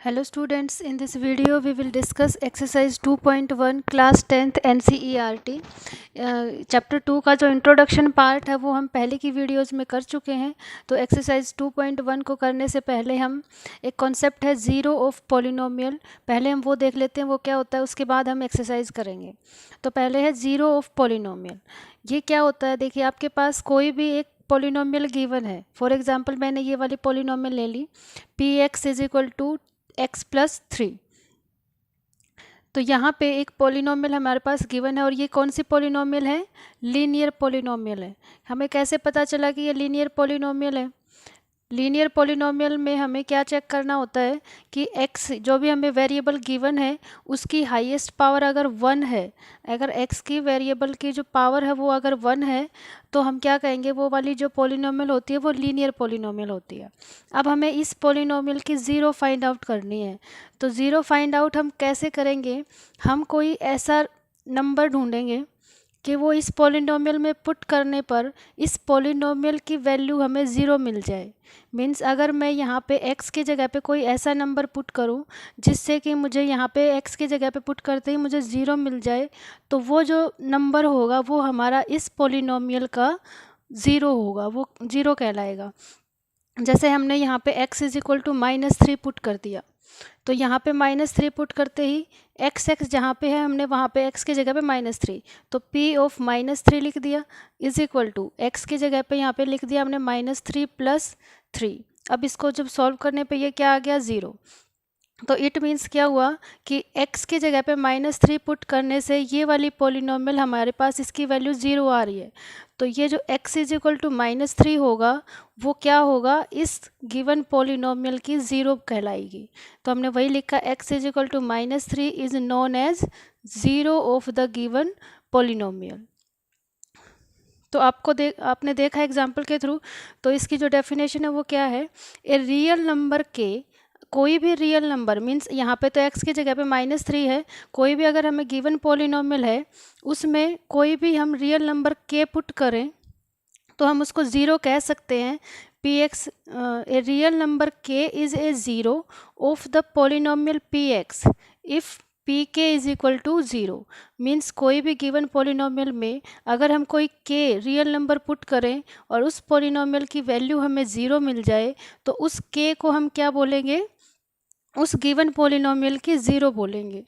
Hello students, in this video we will discuss exercise 2.1 class 10th NCERT। Chapter 2 का जो introduction part है वो हम पहले की वीडियोज़ में कर चुके हैं। तो एक्सरसाइज 2.1 को करने से पहले हम एक कॉन्सेप्ट है ज़ीरो ऑफ पॉलिनोमियल, पहले हम वो देख लेते हैं वो क्या होता है, उसके बाद हम एक्सरसाइज करेंगे। तो पहले है ज़ीरो ऑफ पॉलिनोमियल। ये क्या होता है, देखिए आपके पास कोई भी एक पॉलिनोमियल गिवन है। फॉर एग्जांपल मैंने ये वाली पॉलिनोमियल ले ली, P x is equal to x plus 3। तो यहाँ पे एक पॉलिनोमियल हमारे पास गिवन है और ये कौन सी पॉलिनोमियल है, लीनियर पॉलिनोमियल है। हमें कैसे पता चला कि ये लीनियर पॉलिनोमियल है? लीनियर पॉलिनोमियल में हमें क्या चेक करना होता है कि x जो भी हमें वेरिएबल गिवन है उसकी हाईएस्ट पावर अगर 1 है, अगर x की वेरिएबल की जो पावर है वो अगर 1 है तो हम क्या कहेंगे, वो वाली जो पॉलिनोमियल होती है वो लीनियर पॉलिनोमियल होती है। अब हमें इस पॉलिनोमियल की ज़ीरो फाइंड आउट करनी है। तो ज़ीरो फाइंड आउट हम कैसे करेंगे, हम कोई ऐसा नंबर ढूंढेंगे कि वो इस पॉलिनोमियल में पुट करने पर इस पॉलिनोमियल की वैल्यू हमें ज़ीरो मिल जाए। मीन्स अगर मैं यहाँ पे x की जगह पे कोई ऐसा नंबर पुट करूँ जिससे कि मुझे यहाँ पे x की जगह पे पुट करते ही मुझे ज़ीरो मिल जाए, तो वो जो नंबर होगा वो हमारा इस पॉलिनोमियल का ज़ीरो होगा, वो ज़ीरो कहलाएगा। जैसे हमने यहाँ पे x is equal to -3 put कर दिया, तो यहाँ पे -3 पुट करते ही x जहाँ पे है हमने वहाँ पे x की जगह पे -3, तो p ऑफ -3 लिख दिया इज इक्वल टू x की जगह पे यहाँ पे लिख दिया हमने -3 + 3। अब इसको जब सॉल्व करने पे ये क्या आ गया, ज़ीरो। तो इट मीन्स क्या हुआ कि x की जगह पे -3 पुट करने से ये वाली पॉलिनोमियल हमारे पास इसकी वैल्यू ज़ीरो आ रही है। तो ये जो x इज इक्वल टू -3 होगा वो क्या होगा, इस गिवन पॉलिनोमियल की ज़ीरो कहलाएगी। तो हमने वही लिखा, x is equal to -3 is known as zero of the given polynomial. तो आपने देखा एग्जाम्पल के थ्रू। तो इसकी जो डेफिनेशन है वो क्या है, ए रियल नंबर के, कोई भी रियल नंबर मीन्स यहाँ पे तो x की जगह पे -3 है, कोई भी अगर हमें गिवन पॉलिनोमियल है उसमें कोई भी हम रियल नंबर k पुट करें तो हम उसको ज़ीरो कह सकते हैं। P X a real number k is a zero of the polynomial P X if P K is equal to zero. Means कोई भी गिवन पॉलिनोमियल में अगर हम कोई k रियल नंबर पुट करें और उस पॉलिनोमियल की वैल्यू हमें ज़ीरो मिल जाए तो उस k को हम क्या बोलेंगे, उस गिवन पॉलिनोमियल की ज़ीरो बोलेंगे।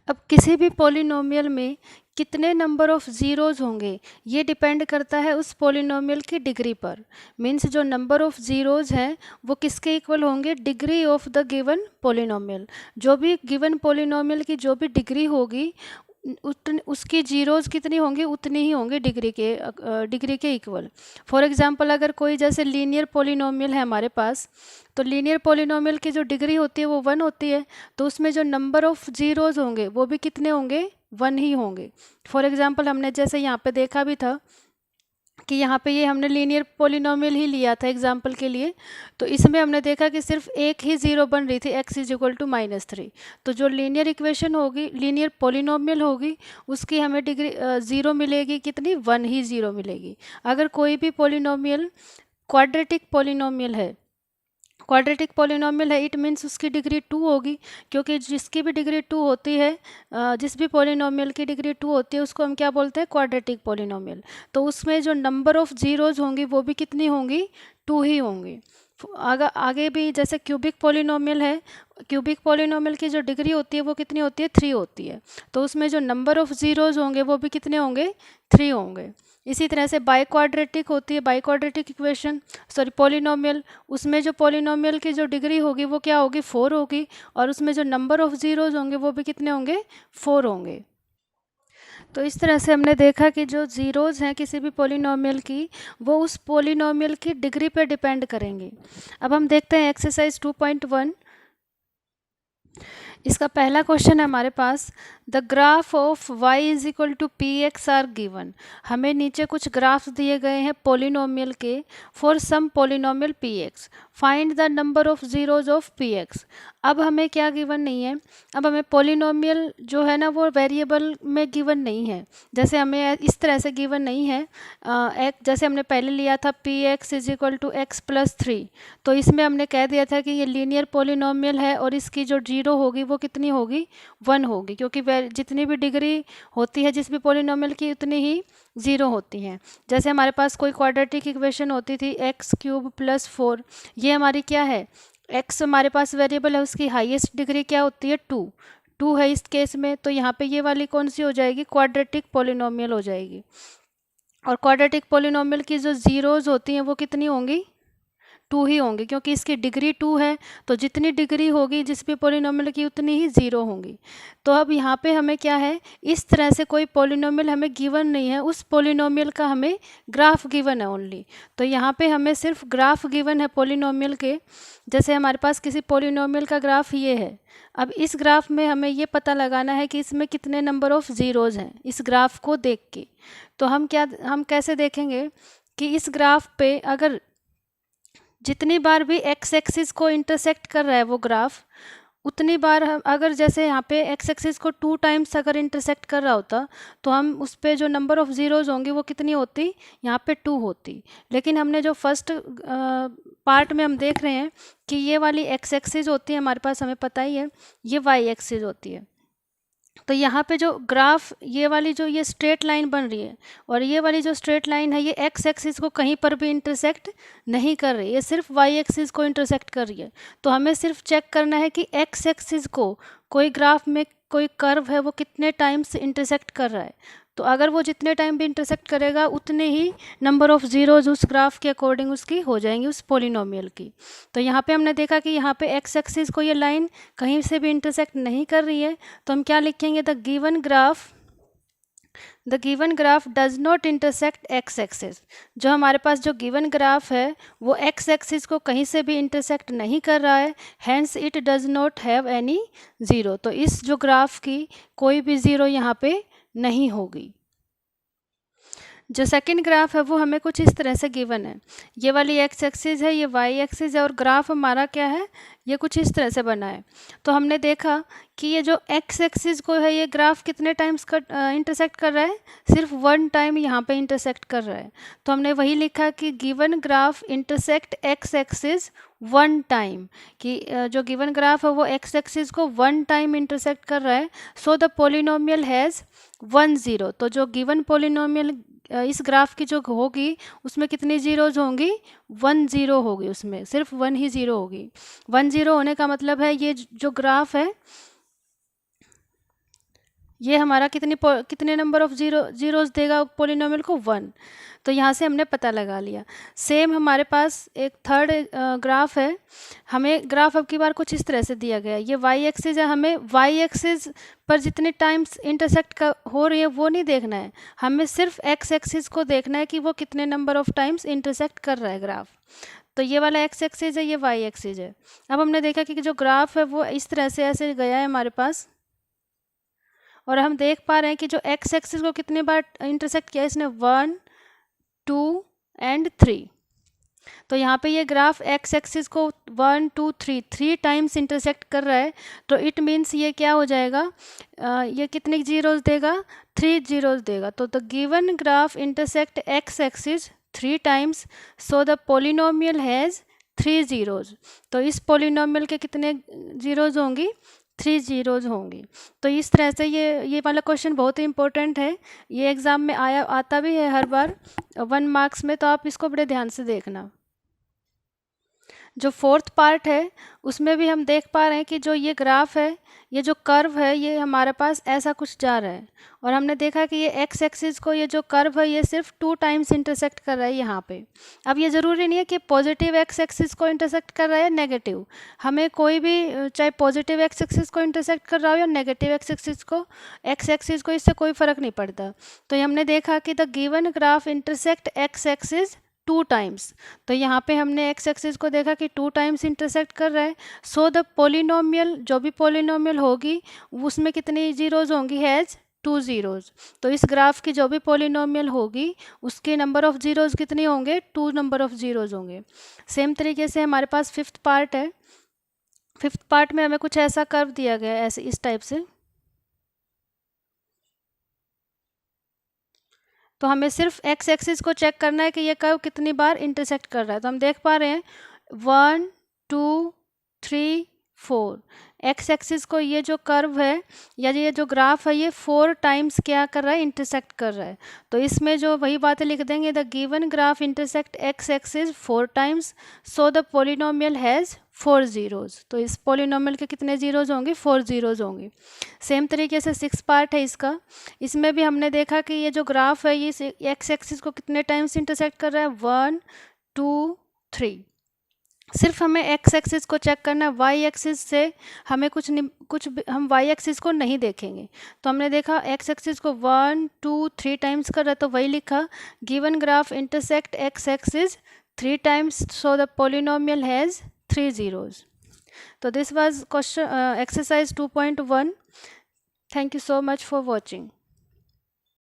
अब किसी भी पॉलिनोमियल में कितने नंबर ऑफ ज़ीरोज़ होंगे ये डिपेंड करता है उस पॉलिनोमियल की डिग्री पर। मीन्स जो नंबर ऑफ ज़ीरोज़ हैं वो किसके इक्वल होंगे, degree of the given polynomial. जो भी गिवन पॉलिनोमियल की जो भी डिग्री होगी उसकी जीरोज़ कितनी होंगी, उतनी ही होंगी डिग्री के इक्वल। फॉर एग्जांपल अगर कोई जैसे लीनियर पॉलिनोमियल है हमारे पास, तो लीनियर पॉलिनोमियल की जो डिग्री होती है वो 1 होती है, तो उसमें जो नंबर ऑफ जीरोज़ होंगे वो भी कितने होंगे, 1 ही होंगे। फॉर एग्जांपल हमने जैसे यहाँ पे देखा भी था कि यहाँ पे ये हमने लीनियर पॉलिनोमियल ही लिया था एग्जाम्पल के लिए, तो इसमें हमने देखा कि सिर्फ एक ही ज़ीरो बन रही थी, x इज इक्वल टू -3। तो जो लीनियर इक्वेशन होगी, लीनियर पॉलिनोमियल होगी, उसकी हमें डिग्री ज़ीरो मिलेगी, कितनी, 1 ही ज़ीरो मिलेगी। अगर कोई भी पॉलिनोमियल क्वाड्रेटिक पॉलिनोमियल है, क्वाड्रेटिक पॉलिनोमियल है, इट मीन्स उसकी डिग्री 2 होगी, क्योंकि जिसकी भी डिग्री 2 होती है, जिस भी पॉलिनोमियल की डिग्री 2 होती है उसको हम क्या बोलते हैं, क्वाड्रेटिक पॉलिनोमियल। तो उसमें जो नंबर ऑफ जीरोज़ होंगी वो भी कितनी होंगी, 2 ही होंगी। आगे भी जैसे क्यूबिक पॉलिनोमियल है, क्यूबिक पॉलिनोमियल की जो डिग्री होती है वो कितनी होती है, 3 होती है, तो उसमें जो नंबर ऑफ जीरोज़ होंगे वो भी कितने होंगे, 3 होंगे। इसी तरह से बाई क्वाड्रेटिक होती है, by quadratic equation, sorry polynomial, उसमें जो पॉलिनोमियल की जो डिग्री होगी वो क्या होगी, 4 होगी, और उसमें जो नंबर ऑफ जीरोज़ होंगे वो भी कितने होंगे, 4 होंगे। तो इस तरह से हमने देखा कि जो ज़ीरोज़ हैं किसी भी पॉलिनोमियल की, वो उस पॉलिनोमियल की डिग्री पे डिपेंड करेंगे। अब हम देखते हैं एक्सरसाइज 2.1। इसका पहला क्वेश्चन है हमारे पास, the graph of y is equal to P X are given. हमें नीचे कुछ ग्राफ्स दिए गए हैं पोलिनोमियल के, for some polynomial P X find the number of zeros of P X. अब हमें क्या गिवन नहीं है, अब हमें पोलिनोमियल जो है ना वो वेरिएबल में गिवन नहीं है। जैसे हमें इस तरह से गिवन नहीं है, एक जैसे हमने पहले लिया था P x is equal to x plus three, तो इसमें हमने कह दिया था कि ये लीनियर पोलिनोमियल है और इसकी जो जीरो होगी वो कितनी होगी, 1 होगी, क्योंकि जितनी भी डिग्री होती है जिस भी पोलिनोमियल की उतनी ही ज़ीरो होती हैं। जैसे हमारे पास कोई क्वाड्रेटिक इक्वेशन होती थी एक्स क्यूब प्लस 4, ये हमारी क्या है, एक्स हमारे पास वेरिएबल है, उसकी हाईएस्ट डिग्री क्या होती है, 2 है इस केस में, तो यहाँ पे ये वाली कौन सी हो जाएगी, क्वाड्रेटिक पोलिनोमियल हो जाएगी। और क्वाड्रेटिक पोलिनोमियल की जो ज़ीरोज़ होती हैं वो कितनी होंगी, 2 ही होंगी, क्योंकि इसकी डिग्री 2 है, तो जितनी डिग्री होगी जिस भी पोलिनोमियल की उतनी ही ज़ीरो होंगी। तो अब यहाँ पे हमें क्या है, इस तरह से कोई पोलिनोमियल हमें गिवन नहीं है, उस पोलिनोमियल का हमें ग्राफ गिवन है ओनली। तो यहाँ पे हमें सिर्फ ग्राफ गिवन है पोलिनोमियल के। जैसे हमारे पास किसी पोलिनोमियल का ग्राफ ये है, अब इस ग्राफ में हमें ये पता लगाना है कि इसमें कितने नंबर ऑफ़ ज़ीरोज़ हैं इस ग्राफ को देख के। तो हम कैसे देखेंगे कि इस ग्राफ पे अगर जितनी बार भी एक्स एक्सिस को इंटरसेक्ट कर रहा है वो ग्राफ, उतनी बार हम अगर जैसे यहाँ पे एक्स एक्सिस को 2 टाइम्स अगर इंटरसेक्ट कर रहा होता तो हम उस पर जो नंबर ऑफ़ ज़ीरोज़ होंगी वो कितनी होती, यहाँ पे 2 होती। लेकिन हमने जो फर्स्ट पार्ट में हम देख रहे हैं कि ये वाली एक्स एक्सिस होती है हमारे पास, हमें पता ही है, ये वाई एक्सिस होती है। तो यहाँ पे जो ग्राफ ये वाली जो ये स्ट्रेट लाइन बन रही है और ये वाली जो स्ट्रेट लाइन है ये एक्स एक्सिस को कहीं पर भी इंटरसेक्ट नहीं कर रही है, ये सिर्फ वाई एक्सिस को इंटरसेक्ट कर रही है। तो हमें सिर्फ चेक करना है कि एक्स एक्सिस को कोई ग्राफ में कोई कर्व है वो कितने टाइम्स इंटरसेक्ट कर रहा है। तो अगर वो जितने टाइम भी इंटरसेक्ट करेगा उतने ही नंबर ऑफ़ ज़ीरोज़ उस ग्राफ के अकॉर्डिंग उसकी हो जाएंगी उस पोलिनोमियल की। तो यहाँ पे हमने देखा कि यहाँ पे एक्स एक्सिस को ये लाइन कहीं से भी इंटरसेक्ट नहीं कर रही है, तो हम क्या लिखेंगे, the given graph does not intersect x axis. जो हमारे पास जो गिवन ग्राफ है वो एक्स एक्सिस को कहीं से भी इंटरसेक्ट नहीं कर रहा है, hence it does not have any zero. तो इस जो ग्राफ की कोई भी ज़ीरो यहाँ पे नहीं होगी। जो सेकंड ग्राफ है वो हमें कुछ इस तरह से गिवन है, ये वाली एक्स एक्सिस है, ये वाई एक्सिस है और ग्राफ हमारा क्या है, ये कुछ इस तरह से बना है। तो हमने देखा कि ये जो एक्स एक्सिस को है ये ग्राफ कितने टाइम्स का इंटरसेक्ट कर रहा है, सिर्फ 1 टाइम यहाँ पे इंटरसेक्ट कर रहा है। तो हमने वही लिखा कि given graph intersect x axis 1 time, कि जो गिवन ग्राफ है वो एक्स एक्सिस को 1 टाइम इंटरसेक्ट कर रहा है। So the polynomial has 1 zero. तो जो गिवन पोलिनोमियल इस ग्राफ की जो होगी उसमें कितनी ज़ीरोज़ होंगी, 1 ज़ीरो होगी, उसमें सिर्फ 1 ही ज़ीरो होगी। 1 ज़ीरो होने का मतलब है ये जो ग्राफ है ये हमारा कितने नंबर ऑफ़ ज़ीरोज़ देगा पोलिनोमियल को, 1। तो यहाँ से हमने पता लगा लिया। सेम हमारे पास एक थर्ड ग्राफ है, हमें ग्राफ अब की बार कुछ इस तरह से दिया गया है, ये वाई एक्सिस है, हमें वाई एक्सिस पर जितने टाइम्स इंटरसेक्ट हो रही है वो नहीं देखना है, हमें सिर्फ एक्स एक्सिस को देखना है कि वो कितने नंबर ऑफ़ टाइम्स इंटरसेक्ट कर रहा है ग्राफ। तो ये वाला एक्स एक्सिस है, ये वाई एक्सिस है। अब हमने देखा कि जो ग्राफ है वो इस तरह से ऐसे गया है हमारे पास, और हम देख पा रहे हैं कि जो एक्स एक्सिस को कितने बार इंटरसेक्ट किया, इसने 1 2 एंड 3। तो यहाँ पे ये ग्राफ एक्स एक्सिस को 1 2 3 टाइम्स इंटरसेक्ट कर रहा है। तो इट मीन्स ये क्या हो जाएगा, ये कितने ज़ीरोज़ देगा, 3 ज़ीरोज़ देगा। तो the given graph intersect x axis 3 times, so the polynomial has 3 zeros. तो इस पोलिनोमियल के कितने ज़ीरोज़ होंगी, 3 ज़ीरोज़ होंगी। तो इस तरह से ये वाला क्वेश्चन बहुत ही इंपॉर्टेंट है, ये एग्ज़ाम में आता भी है हर बार 1 मार्क्स में, तो आप इसको बड़े ध्यान से देखना। जो फोर्थ पार्ट है उसमें भी हम देख पा रहे हैं कि जो ये ग्राफ है, ये जो कर्व है ये हमारे पास ऐसा कुछ जा रहा है, और हमने देखा कि ये एक्स एक्सिस को ये जो कर्व है ये सिर्फ 2 टाइम्स इंटरसेक्ट कर रहा है यहाँ पे। अब ये ज़रूरी नहीं है कि पॉजिटिव एक्स एक्सिस को इंटरसेक्ट कर रहा है या नेगेटिव, हमें कोई भी चाहे पॉजिटिव एक्स एक्सिस को इंटरसेक्ट कर रहा हो या नेगेटिव एक्स एक्सिस को इससे कोई फ़र्क नहीं पड़ता। तो हमने देखा कि the given graph intersect x axis two times. तो यहाँ पे हमने एक्स एक्सिस को देखा कि टू टाइम्स इंटरसेक्ट कर रहा है। सो द पोलिनोमियल, जो भी पोलिनोमियल होगी उसमें कितनी जीरोज होंगी, हैज़ टू जीरोज। तो इस ग्राफ की जो भी पोलिनोमियल होगी उसके नंबर ऑफ जीरोज कितने होंगे, टू नंबर ऑफ जीरोज होंगे। सेम तरीके से हमारे पास फिफ्थ पार्ट है। फिफ्थ पार्ट में हमें कुछ ऐसा कर्व दिया गया है, ऐसे इस टाइप से। तो हमें सिर्फ एक्स एक्सिस को चेक करना है कि ये कर्व कितनी बार इंटरसेक्ट कर रहा है। तो हम देख पा रहे हैं 1 2 3 4। एक्स एक्सिस को ये जो कर्व है या ये जो ग्राफ है ये 4 टाइम्स क्या कर रहा है, इंटरसेक्ट कर रहा है। तो इसमें जो वही बातें लिख देंगे, the given graph intersect x axis 4 times, so the polynomial has 4 zeros. तो इस पोलिनोमियल के कितने जीरोज होंगे, 4 जीरोज होंगे। सेम तरीके से सिक्स पार्ट है इसका। इसमें भी हमने देखा कि ये जो ग्राफ है ये एक्स एक्सिस को कितने टाइम्स इंटरसेक्ट कर रहा है, 1 2 3। सिर्फ हमें एक्स एक्सिस को चेक करना है, वाई एक्सिस से हमें हम वाई एक्सिस को नहीं देखेंगे। तो हमने देखा एक्स एक्सिस को 1 2 3 टाइम्स कर रहा है, तो वही लिखा given graph intersect x axis 3 times, so the polynomial has 3 zeros. So this was question exercise 2.1. Thank you so much for watching.